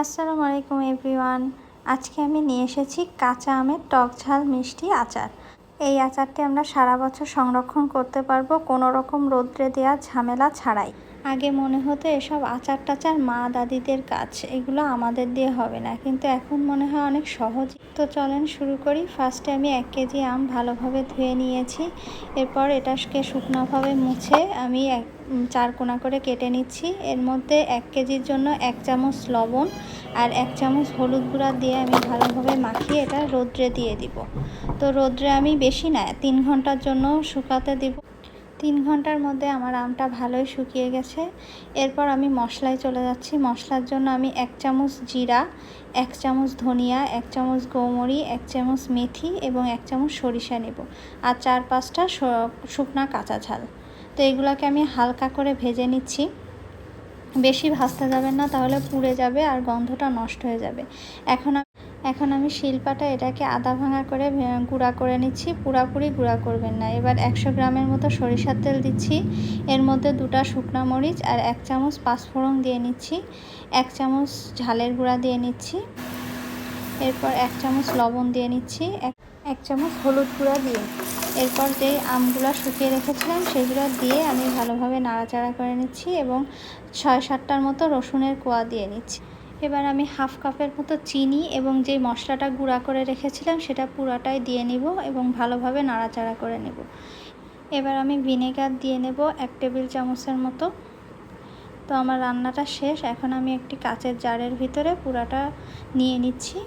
আসসালামু আলাইকুম এভরিওয়ান। আজকে আমি নিয়ে এসেছি কাঁচা আমের টক ঝাল মিষ্টি আচার। এই আচারটি আমরা সারা বছর সংরক্ষণ করতে পারবো কোনো রকম রোদ্রে দেওয়া ঝামেলা ছাড়াই। আগে মনে হতো এসব আচার টাচার মা দাদিদের কাজ, এগুলো আমাদের দিয়ে হবে না, কিন্তু এখন মনে হয় অনেক সহজ। তো চলেন শুরু করি। ফার্স্টে আমি 1 কেজি আম ভালোভাবে ধুয়ে নিয়েছি। এরপর এটাকে শুকনোভাবে মুছে আমি 4 কোনা করে কেটে নিচ্ছি। এর মধ্যে 1 কেজির জন্য 1 চামচ লবণ আর 1 চামচ হলুদ গুঁড়া দিয়ে আমি ভালোভাবে মাখিয়ে এটা রোদ্রে দিয়ে দিব। তো রোদ্রে আমি বেশি না 3 ঘন্টার জন্য শুকাতে দিব। 3 ঘন্টার মধ্যে আমার আমটা ভালোই শুকিয়ে গেছে। এরপর আমি মশলায় চলে যাচ্ছি। মশলার জন্য আমি 1 চামচ জিরা, 1 চামচ ধনিয়া, 1 চামচ গোমরি, 1 চামচ মেথি এবং 1 চামচ সরিষা নেব, আর 4-5টা শুকনা কাঁচা ঝাল। তো এগুলোকে আমি হালকা করে ভেজে নিচ্ছি। বেশি ভাজতে যাবেন না, তাহলে পুড়ে যাবে আর গন্ধটা নষ্ট হয়ে যাবে। এখন আমি শিলপাটা এটাকে আধা ভাঙা করে গুঁড়া করে নিচ্ছি। পুরাপুরি গুঁড়া করবেন না। এবার 100 গ্রামের মতো সরিষার তেল দিচ্ছি। এর মধ্যে 2টা শুকনো মরিচ আর 1 চামচ পাঁচফোড়ন দিয়ে নিচ্ছি। 1 চামচ ঝালের গুঁড়া দিয়ে নিচ্ছি। এরপর 1 চামচ লবণ দিয়ে নিচ্ছি। 1 চামচ হলুদ গুঁড়া দিয়ে এরপর যেই আমগুলো শুকিয়ে রেখেছিলাম সেগুলো দিয়ে আমি ভালোভাবে নাড়াচাড়া করে নিচ্ছি এবং 6-7টার মতো রসুনের কোয়া দিয়ে নিচ্ছি। এবার আমি 1/2 কাপের মতো চিনি এবং যে মশলাটা গুঁড়া করে রেখেছিলাম সেটা পুরাটাই দিয়ে নিব এবং ভালোভাবে নাড়াচাড়া করে নেব। এবার আমি ভিনেগার দিয়ে নেব 1 টেবিল চামচের মতো। তো আমার রান্নাটা শেষ। এখন আমি একটি কাচের জারের ভিতরে পুরাটা নিয়ে নিচ্ছি।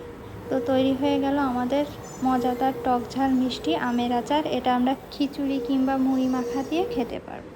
তো তৈরি হয়ে গেল আমাদের মজাদার টক ঝাল মিষ্টি আমের আচার। এটা আমরা খিচুড়ি কিংবা মুড়ি মাখা দিয়ে খেতে পারবো।